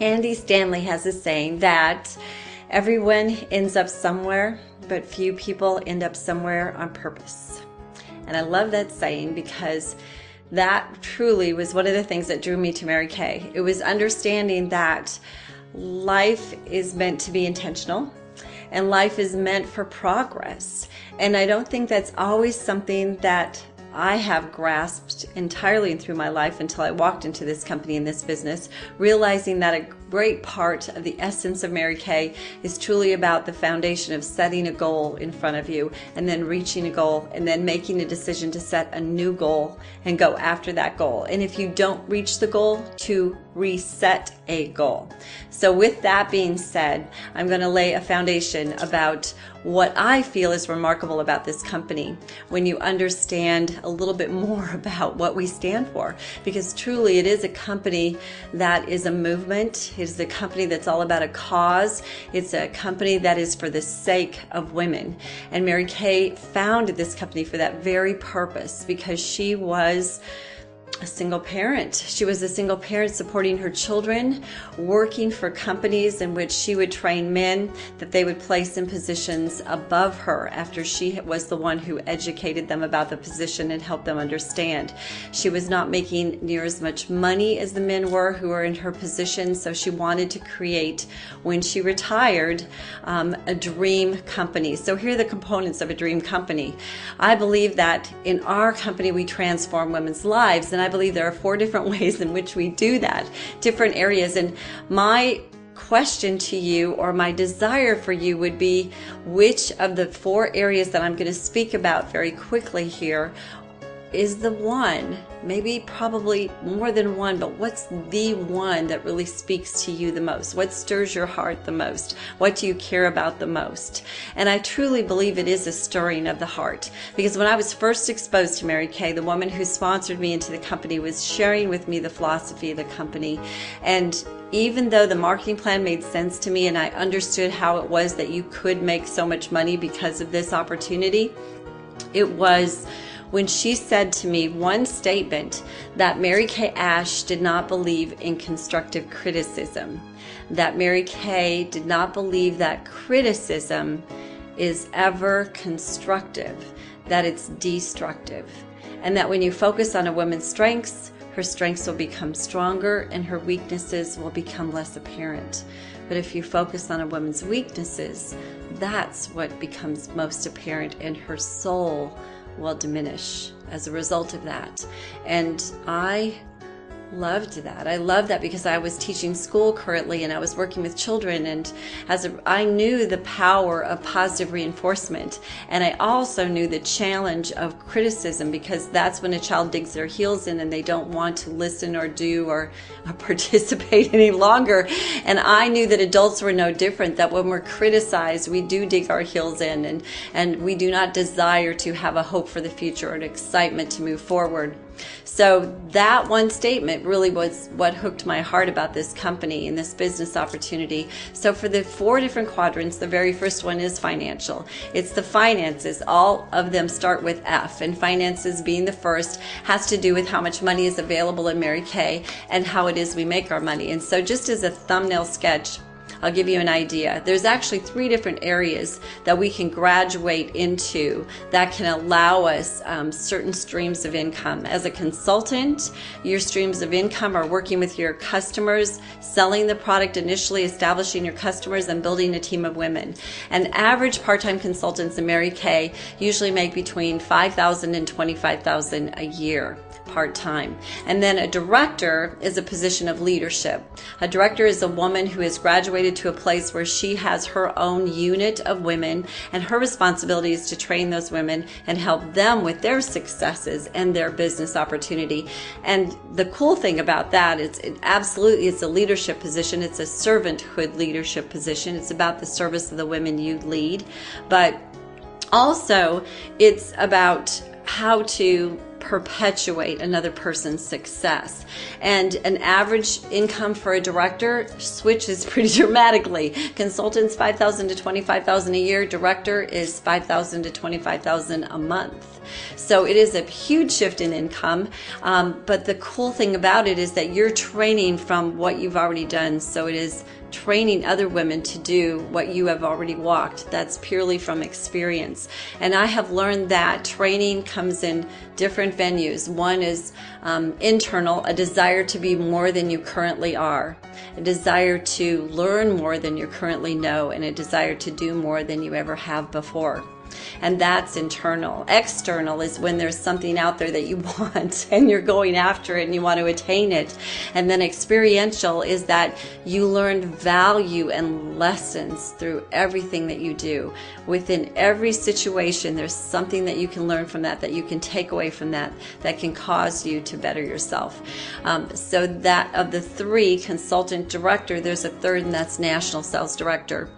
Andy Stanley has a saying that everyone ends up somewhere, but few people end up somewhere on purpose. And I love that saying because that truly was one of the things that drew me to Mary Kay. It was understanding that life is meant to be intentional and life is meant for progress. And I don't think that's always something that I have grasped entirely through my life until I walked into this company and this business, realizing that a great part of the essence of Mary Kay is truly about the foundation of setting a goal in front of you and then reaching a goal and then making a decision to set a new goal and go after that goal. And if you don't reach the goal, to reset a goal. So with that being said, I'm going to lay a foundation about what I feel is remarkable about this company when you understand a little bit more about what we stand for. Because truly it is a company that is a movement. It is a company that's all about a cause. It's a company that is for the sake of women. And Mary Kay founded this company for that very purpose because she was a single parent. She was a single parent supporting her children, working for companies in which she would train men that they would place in positions above her after she was the one who educated them about the position and helped them understand. She was not making near as much money as the men were who were in her position, so she wanted to create, when she retired, a dream company. So here are the components of a dream company. I believe that in our company we transform women's lives, and I believe there are 4 different ways in which we do that, different areas. And my question to you, or my desire for you, would be which of the 4 areas that I'm going to speak about very quickly here is the one, maybe probably more than one, but what's the one that really speaks to you the most? What stirs your heart the most? What do you care about the most? And I truly believe it is a stirring of the heart, because when I was first exposed to Mary Kay, the woman who sponsored me into the company was sharing with me the philosophy of the company. And even though the marketing plan made sense to me and I understood how it was that you could make so much money because of this opportunity, it was when she said to me one statement that Mary Kay Ash did not believe in constructive criticism, that Mary Kay did not believe that criticism is ever constructive, that it's destructive, and that when you focus on a woman's strengths, her strengths will become stronger and her weaknesses will become less apparent. But if you focus on a woman's weaknesses, that's what becomes most apparent, and her soul will diminish as a result of that. And I loved that. I love that because I was teaching school currently and I was working with children, and I knew the power of positive reinforcement, and I also knew the challenge of criticism, because that's when a child digs their heels in and they don't want to listen or do or participate any longer. And I knew that adults were no different, that when we're criticized, we do dig our heels in, and we do not desire to have a hope for the future or an excitement to move forward. So that one statement really was what hooked my heart about this company and this business opportunity. So for the 4 different quadrants, the very first one is financial. It's the finances. All of them start with F, and finances being the first has to do with how much money is available in Mary Kay and how it is we make our money. And so just as a thumbnail sketch, I'll give you an idea. There's actually 3 different areas that we can graduate into that can allow us certain streams of income. As a consultant, your streams of income are working with your customers, selling the product initially, establishing your customers, and building a team of women. And average part-time consultants in Mary Kay usually make between $5,000 and $25,000 a year part-time. And then a director is a position of leadership. A director is a woman who has graduated to a place where she has her own unit of women, and her responsibility is to train those women and help them with their successes and their business opportunity. And the cool thing about that is it's a leadership position. It's a servanthood leadership position. It's about the service of the women you lead, but also it's about how to perpetuate another person's success. And an average income for a director switches pretty dramatically. Consultants $5,000 to $25,000 a year. Director is $5,000 to $25,000 a month. So it is a huge shift in income. But the cool thing about it is that you're training from what you've already done. So it is training other women to do what you have already walked. That's purely from experience. And I have learned that training comes in different venues. One is internal, a desire to be more than you currently are, a desire to learn more than you currently know, and a desire to do more than you ever have before. And that's internal. External is when there's something out there that you want and you're going after it and you want to attain it. And then experiential is that you learn value and lessons through everything that you do. Within every situation, there's something that you can learn from that, that you can take away from that, that can cause you to better yourself. So that of the three, consultant, director, there's a third, and that's national sales director.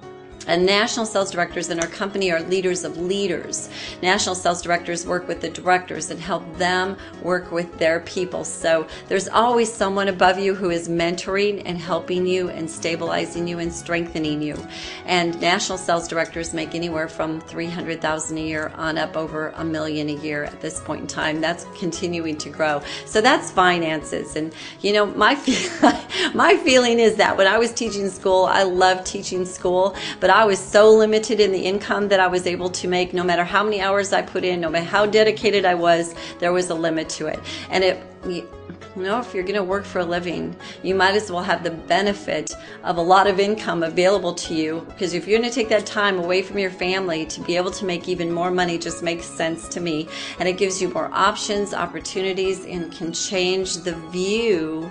And national sales directors in our company are leaders of leaders. National sales directors work with the directors and help them work with their people. So there's always someone above you who is mentoring and helping you and stabilizing you and strengthening you. And national sales directors make anywhere from $300,000 a year on up over $1 million a year at this point in time. That's continuing to grow. So that's finances. And you know, my feeling is that when I was teaching school, I loved teaching school, but I was so limited in the income that I was able to make. No matter how many hours I put in, no matter how dedicated I was, there was a limit to it. And you know, if you're going to work for a living, you might as well have the benefit of a lot of income available to you, because if you're going to take that time away from your family to be able to make even more money, just makes sense to me. And it gives you more options, opportunities, and can change the view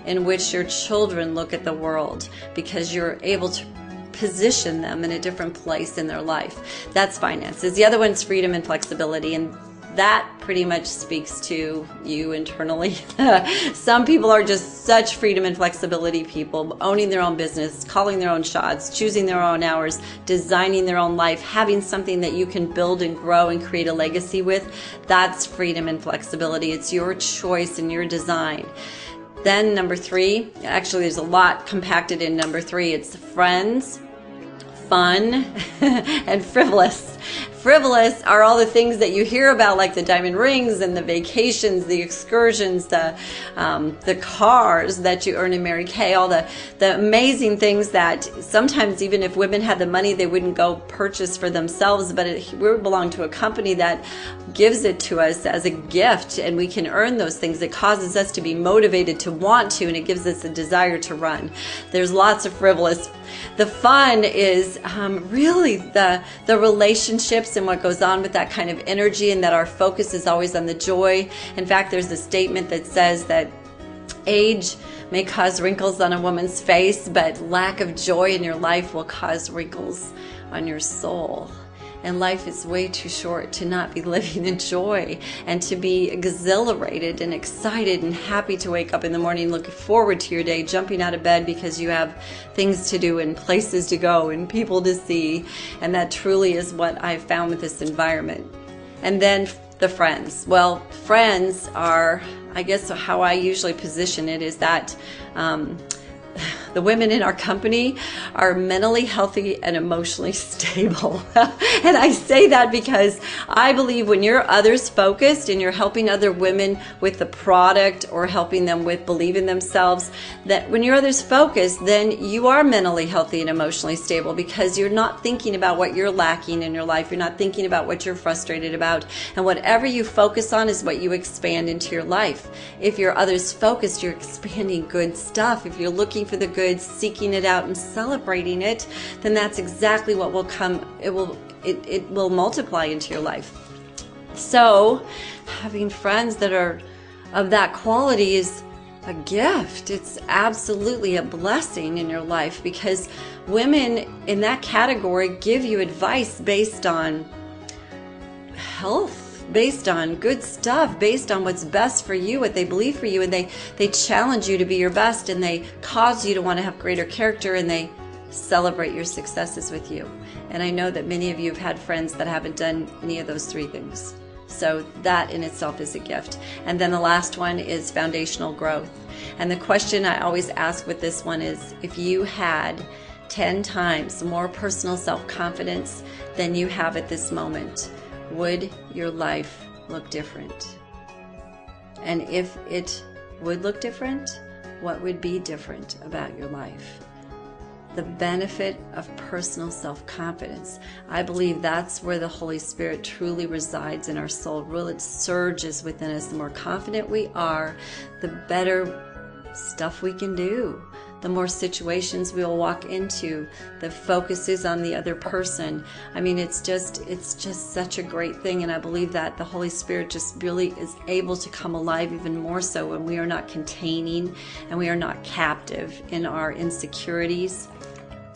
in which your children look at the world, because you're able to position them in a different place in their life. That's finances. The other one's freedom and flexibility, and that pretty much speaks to you internally. Some people are just such freedom and flexibility people, owning their own business, calling their own shots, choosing their own hours, designing their own life, having something that you can build and grow and create a legacy with. That's freedom and flexibility. It's your choice and your design. Then number three, actually there's a lot compacted in number three. It's friends, fun, and frivolous. Frivolous are all the things that you hear about, like the diamond rings and the vacations, the excursions, the cars that you earn in Mary Kay, all the amazing things that sometimes even if women had the money, they wouldn't go purchase for themselves, but we belong to a company that gives it to us as a gift, and we can earn those things. It causes us to be motivated to want to, and it gives us a desire to run. There's lots of frivolous. The fun is really the relationships and what goes on with that kind of energy, and that our focus is always on the joy. In fact, there's a statement that says that age may cause wrinkles on a woman's face, but lack of joy in your life will cause wrinkles on your soul. And life is way too short to not be living in joy and to be exhilarated and excited and happy to wake up in the morning, looking forward to your day, jumping out of bed because you have things to do and places to go and people to see. And that truly is what I've found with this environment. And then the friends. Well, friends are, I guess how I usually position it is that the women in our company are mentally healthy and emotionally stable. And I say that because I believe when you're others focused and you're helping other women with the product or helping them with believe in themselves, that when you're others focused, then you are mentally healthy and emotionally stable, because you're not thinking about what you're lacking in your life. You're not thinking about what you're frustrated about. And whatever you focus on is what you expand into your life. If you're others focused, you're expanding good stuff. If you're looking for the good, seeking it out and celebrating it, then that's exactly what will come. It will multiply into your life. So having friends that are of that quality is a gift. It's absolutely a blessing in your life, because women in that category give you advice based on health, based on good stuff, based on what's best for you, what they believe for you, and they challenge you to be your best, and they cause you to want to have greater character, and they celebrate your successes with you. And I know that many of you have had friends that haven't done any of those three things. So that in itself is a gift. And then the last one is foundational growth. And the question I always ask with this one is, if you had 10 times more personal self-confidence than you have at this moment, would your life look different? And if it would look different, what would be different about your life? The benefit of personal self-confidence. I believe that's where the Holy Spirit truly resides in our soul. Really, it surges within us. The more confident we are, the better stuff we can do. The more situations we'll walk into, the focus is on the other person. I mean, it's just such a great thing. And I believe that the Holy Spirit just really is able to come alive even more so when we are not containing and we are not captive in our insecurities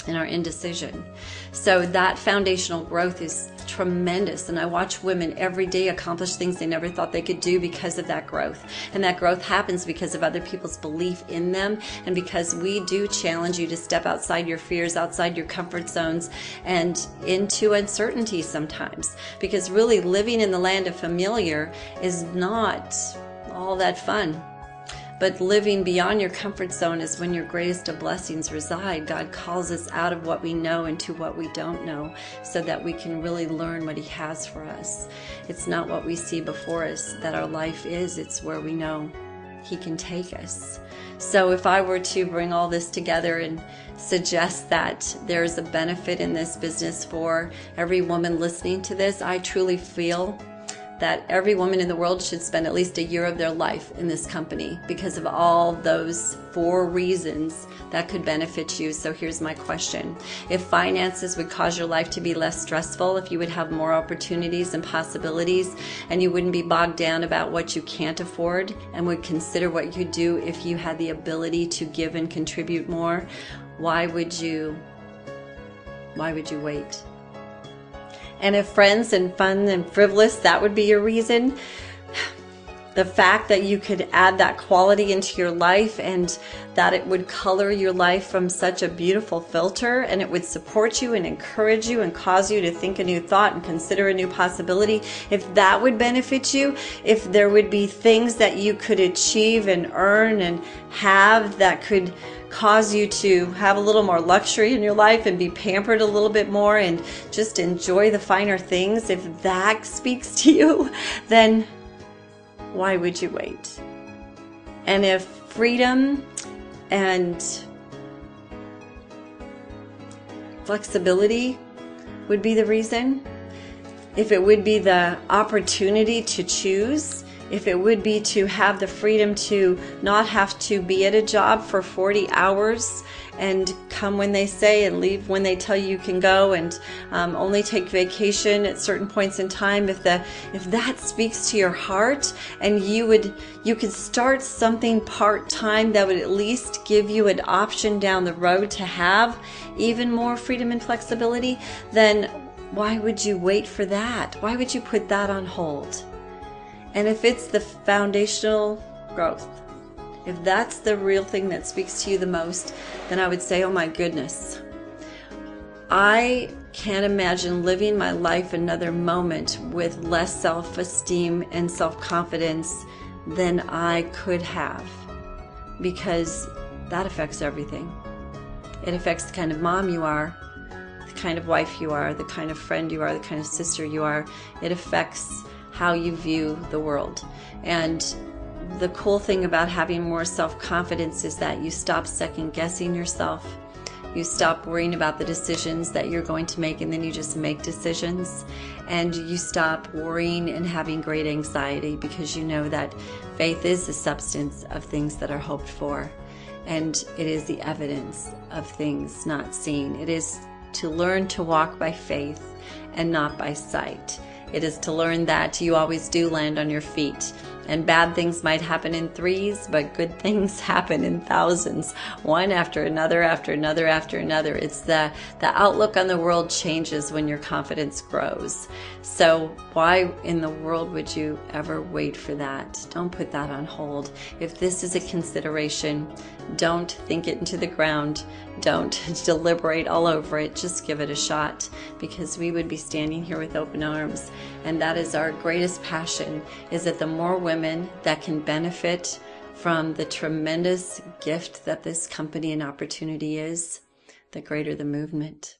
and our indecision. So that foundational growth is tremendous. And I watch women every day accomplish things they never thought they could do because of that growth. And that growth happens because of other people's belief in them, and because we do challenge you to step outside your fears, outside your comfort zones, and into uncertainty sometimes. Because really living in the land of familiar is not all that fun. But living beyond your comfort zone is when your greatest of blessings reside. God calls us out of what we know into what we don't know, so that we can really learn what He has for us. It's not what we see before us that our life is, it's where we know He can take us. So if I were to bring all this together and suggest that there's a benefit in this business for every woman listening to this, I truly feel that every woman in the world should spend at least a year of their life in this company because of all those 4 reasons that could benefit you. So here's my question. If finances would cause your life to be less stressful, if you would have more opportunities and possibilities, and you wouldn't be bogged down about what you can't afford, and would consider what you do if you had the ability to give and contribute more, why would you wait? And if friends and fun and frivolous, that would be your reason, the fact that you could add that quality into your life and that it would color your life from such a beautiful filter, and it would support you and encourage you and cause you to think a new thought and consider a new possibility, if that would benefit you, if there would be things that you could achieve and earn and have that could cause you to have a little more luxury in your life and be pampered a little bit more and just enjoy the finer things, if that speaks to you, then why would you wait? And if freedom and flexibility would be the reason, if it would be the opportunity to choose, if it would be to have the freedom to not have to be at a job for 40 hours and come when they say and leave when they tell you can go, and only take vacation at certain points in time, if that speaks to your heart, and you could start something part-time that would at least give you an option down the road to have even more freedom and flexibility, then why would you wait for that? Why would you put that on hold? And if it's the foundational growth, if that's the real thing that speaks to you the most, then I would say, oh my goodness, I can't imagine living my life another moment with less self-esteem and self-confidence than I could have, because that affects everything. It affects the kind of mom you are, the kind of wife you are, the kind of friend you are, the kind of sister you are. It affects how you view the world. And the cool thing about having more self-confidence is that you stop second-guessing yourself. You stop worrying about the decisions that you're going to make, and then you just make decisions. And you stop worrying and having great anxiety, because you know that faith is the substance of things that are hoped for. And it is the evidence of things not seen. It is to learn to walk by faith and not by sight. It is to learn that you always do land on your feet. And bad things might happen in threes, but good things happen in thousands, one after another, after another, after another. It's the outlook on the world changes when your confidence grows. So why in the world would you ever wait for that? Don't put that on hold. If this is a consideration, Don't think it into the ground. Don't deliberate all over it. Just give it a shot, because we would be standing here with open arms. And that is our greatest passion, is that the more women that can benefit from the tremendous gift that this company and opportunity is, the greater the movement.